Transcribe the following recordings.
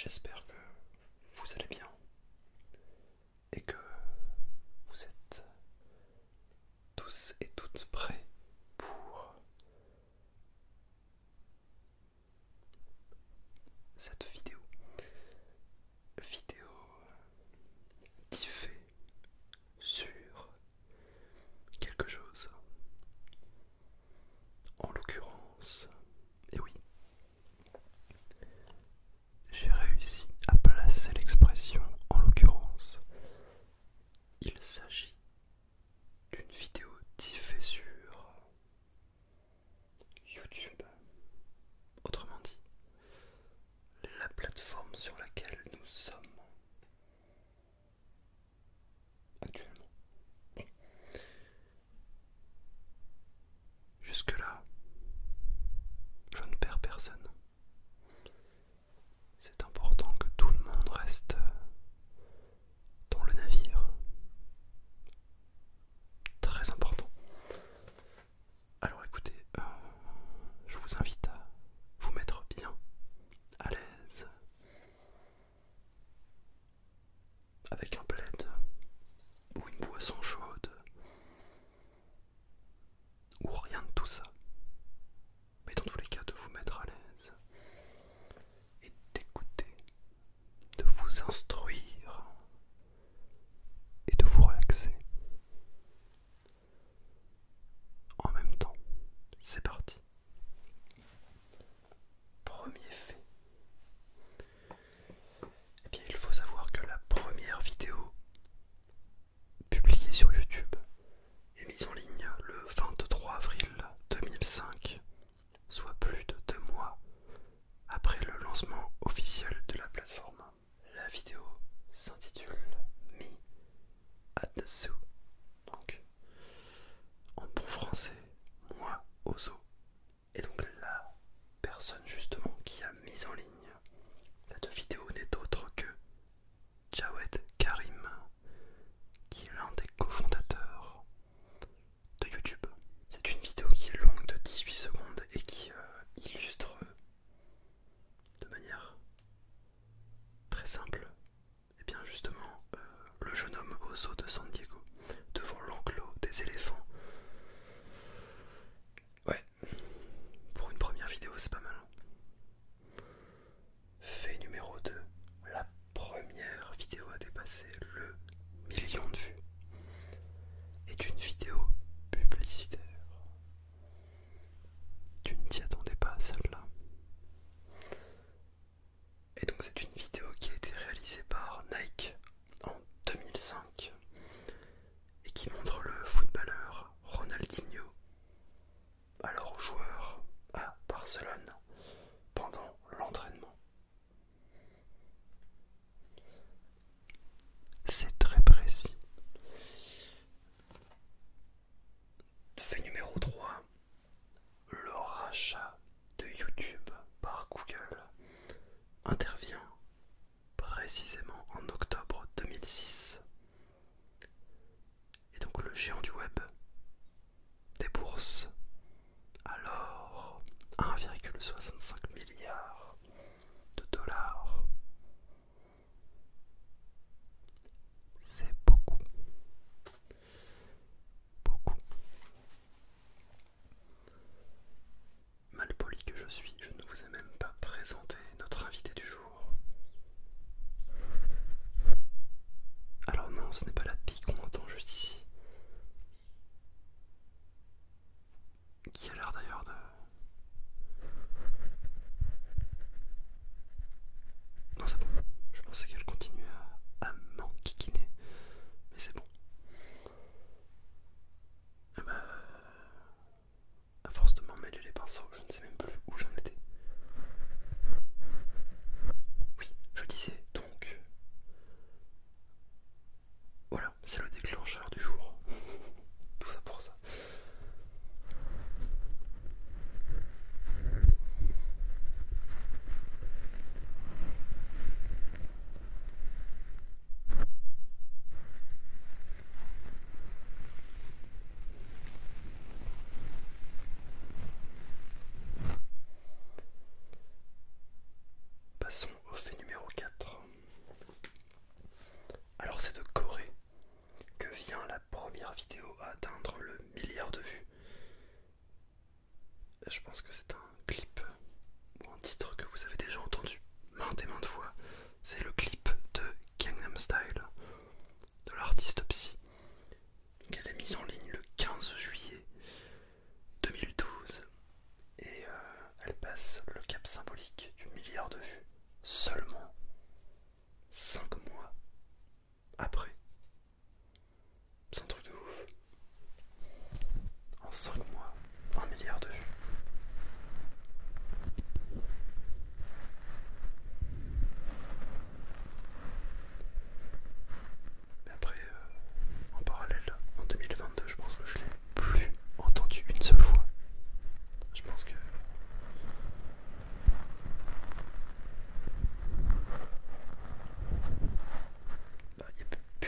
J'espère que vous allez bien et que vous êtes tous et toutes prêts pour cette vidéo. Vidéo diffée sur quelque chose. En l'occurrence, et oui, j'ai réussi à placer l'expression en l'occurrence. Il s'agit d'une vidéo diffusée sur YouTube. Autrement dit, la plateforme sur laquelle nous sommes actuellement. Jusque-là, je ne perds personne. C'est important que tout le monde reste dans le navire. Très important. Alors écoutez, je vous invite à vous mettre bien à l'aise avec un plaid ou une boisson chaude ou rien de tout ça. Mais dans tous les cas, de vous mettre à l'aise et d'écouter, de vous instruire et de vous relaxer. En même temps, c'est parti. Premier fait. Eh bien, il faut savoir que la première vidéo publiée sur YouTube est mise en ligne le 23 avril 2005, soit plus de 2 mois après le lancement officiel de la plateforme. La vidéo s'intitule Me at the Zoo, donc en bon français, moi au zoo. Et donc la personne justement qui a mis en ligne cette vidéo n'est autre que Jawed Karim, qui est l'un des cofondateurs de YouTube. C'est une vidéo qui est longue de 18 secondes et qui illustre de manière très simple, et bien justement, le jeune homme au zoo de San Diego, devant l'enclos des éléphants. Ouais, pour une première vidéo c'est pas mal. Fait numéro 2, la première vidéo à dépasser le 1 000 000 de vues est une vidéo publicitaire. Tu ne t'y attendais pas à celle-là. Et donc c'est une vidéo qui a été réalisée par Nike en 2005 et qui montre le footballeur Ronaldinho, alors joueur à Barcelone, pendant l'entraînement. C'est très précis. Fait numéro 3, le rachat de YouTube par Google intervient précisément en octobre 2006. Et donc le géant du web débourse alors 1,65 milliard de dollars. C'est beaucoup. Beaucoup. Malpoli que je suis, je ne vous ai même pas présenté notre invité du jour. Alors non, ce n'est pas la pie qu'on entend juste ici, qui a l'air d'ailleurs de... Non, c'est bon, je pensais qu'elle continuait à m'enquiquiner, mais c'est bon. Eh ben, à force de m'emmêler les pinceaux, je ne sais même plus où j'en étais. Oui, je disais donc... Voilà, c'est le déclencheur du jour. Tout ça pour ça. Passons au fait numéro 4. Artiste Psy. Donc elle est mise en ligne le 15 juillet 2012 et elle passe le cap symbolique du milliard de vues seulement 5 mois après. C'est un truc de ouf. En 5 mois, 1 milliard de vues. Mais après, en parallèle, en 2022, je pense que je l'ai plus entendu une seule fois. Je pense que il n'y a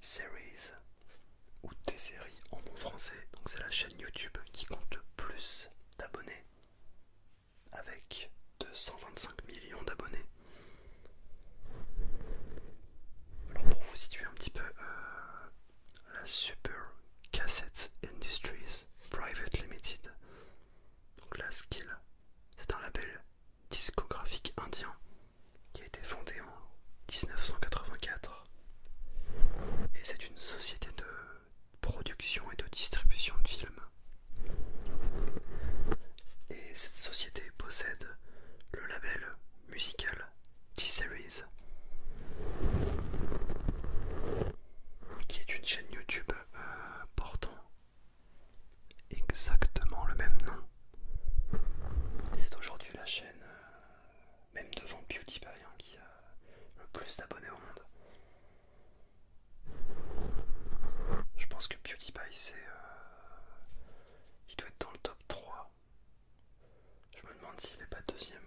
T-Series, ou T-Série en bon français. Donc c'est la chaîne YouTube qui compte le plus d'abonnés, avec 225 millions d'abonnés. Alors pour vous situer un petit peu, la Super Cassette Industries Private Limited, donc la Skill, c'est un label discographique indien qui a été fondé en 1984 et c'est une société de production et de distribution de films. Et cette société possède le label musical T-Series, qui est une chaîne YouTube portant exactement le même nom. C'est aujourd'hui la chaîne, même devant PewDiePie, qui a le plus d'abonnés au monde. Je pense que PewDiePie, il doit être dans le top 3. Je me demande s'il n'est pas deuxième.